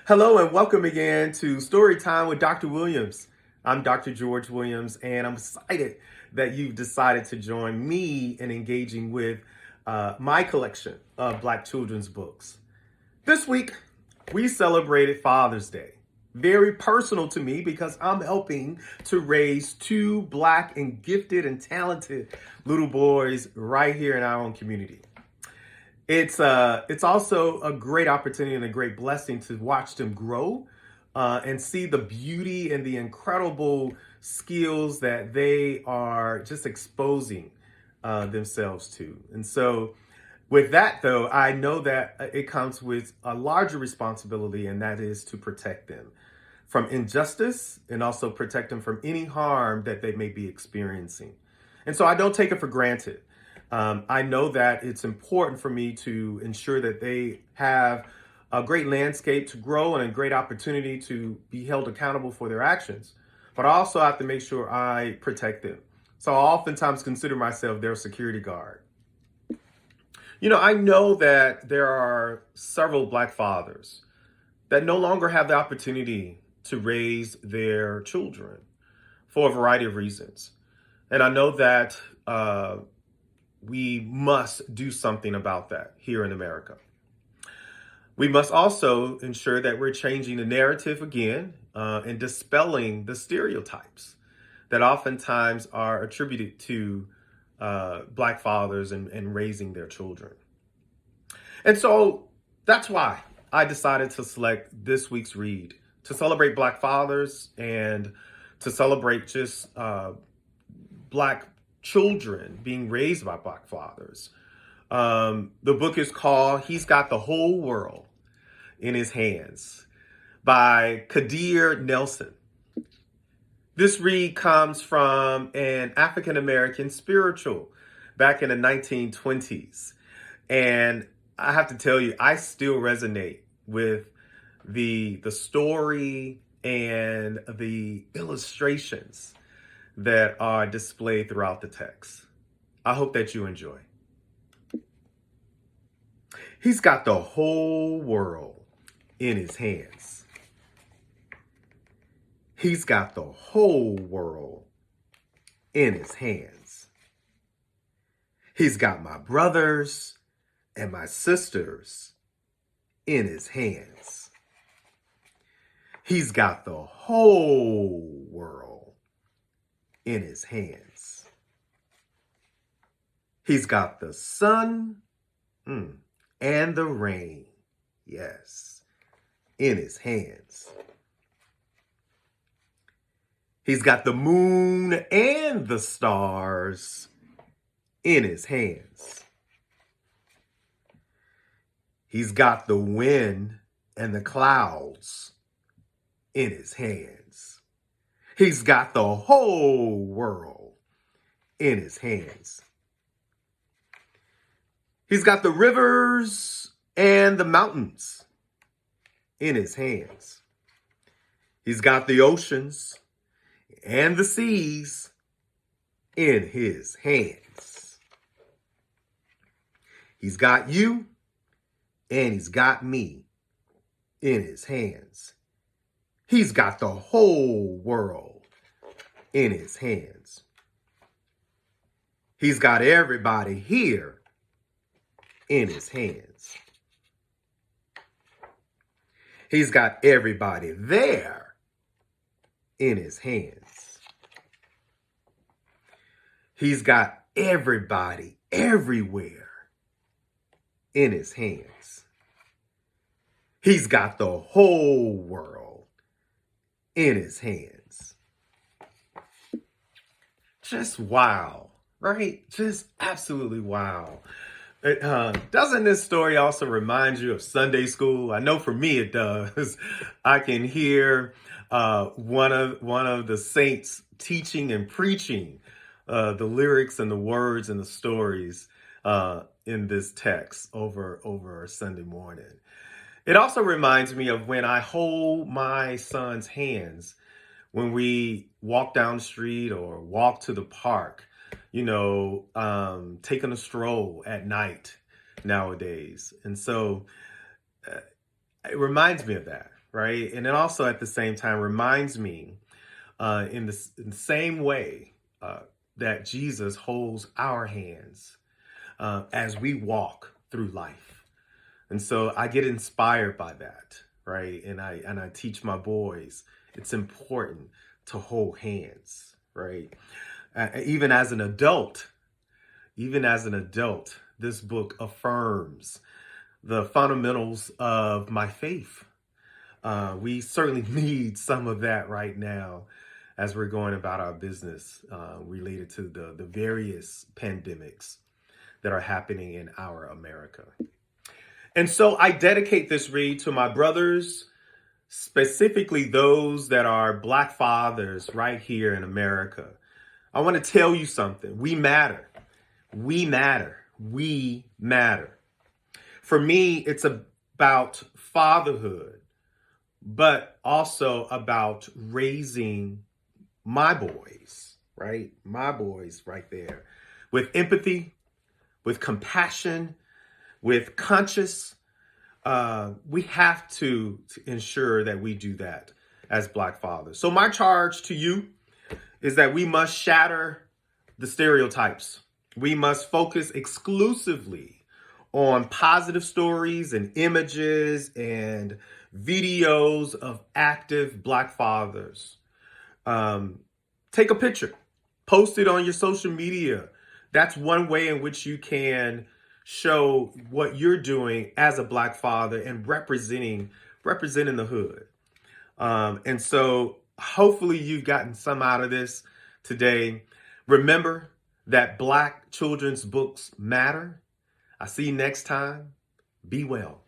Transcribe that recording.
Hello and welcome again to Storytime with Dr. Williams. I'm Dr. George Williams, and I'm excited that you've decided to join me in engaging with my collection of Black children's books. This week, we celebrated Father's Day. Very personal to me because I'm helping to raise two Black and gifted and talented little boys right here in our own community. It's also a great opportunity and a great blessing to watch them grow and see the beauty and the incredible skills that they are just exposing themselves to. And so with that, though, I know that it comes with a larger responsibility, and that is to protect them from injustice and also protect them from any harm that they may be experiencing. And so I don't take it for granted. I know that it's important for me to ensure that they have a great landscape to grow and a great opportunity to be held accountable for their actions. But I also have to make sure I protect them. So I oftentimes consider myself their security guard. I know that there are several Black fathers that no longer have the opportunity to raise their children for a variety of reasons. And I know that we must do something about that here in America. We must also ensure that we're changing the narrative again and dispelling the stereotypes that oftentimes are attributed to Black fathers and raising their children. And so that's why I decided to select this week's read to celebrate Black fathers and to celebrate just Black children being raised by Black fathers. The book is called He's Got the Whole World in His Hands by Kadir Nelson. This read comes from an African-American spiritual back in the 1920s. And I have to tell you, I still resonate with the story and the illustrations that are displayed throughout the text. I hope that you enjoy. He's got the whole world in his hands. He's got the whole world in his hands. He's got my brothers and my sisters in his hands. He's got the whole world in his hands. He's got the sun and the rain, yes, in his hands. He's got the moon and the stars in his hands. He's got the wind and the clouds in his hands. He's got the whole world in his hands. He's got the rivers and the mountains in his hands. He's got the oceans and the seas in his hands. He's got you and he's got me in his hands. He's got the whole world in his hands. He's got everybody here in his hands. He's got everybody there in his hands. He's got everybody everywhere in his hands. He's got the whole world in his hands. Just wow, right? Just absolutely wow. Doesn't this story also remind you of Sunday school? I know for me it does. I can hear one of the saints teaching and preaching the lyrics and the words and the stories in this text over Sunday morning. It also reminds me of when I hold my son's hands when we walk down the street or walk to the park, taking a stroll at night nowadays. And so it reminds me of that, right? And it also at the same time reminds me in the same way that Jesus holds our hands as we walk through life. And so I get inspired by that, right? And I teach my boys it's important to hold hands, right? Even as an adult, this book affirms the fundamentals of my faith. We certainly need some of that right now as we're going about our business related to the various pandemics that are happening in our America. And so I dedicate this read to my brothers, specifically those that are Black fathers right here in America. I want to tell you something. We matter. We matter. We matter. For me, it's about fatherhood, but also about raising my boys, right? My boys right there with empathy, with compassion, with conscience. We have to ensure that we do that as Black fathers. So my charge to you is that we must shatter the stereotypes. We must focus exclusively on positive stories and images and videos of active Black fathers. Take a picture, post it on your social media. That's one way in which you can show what you're doing as a Black father and representing the hood. And so hopefully you've gotten some out of this today. Remember that Black children's books matter. I'll see you next time. Be well.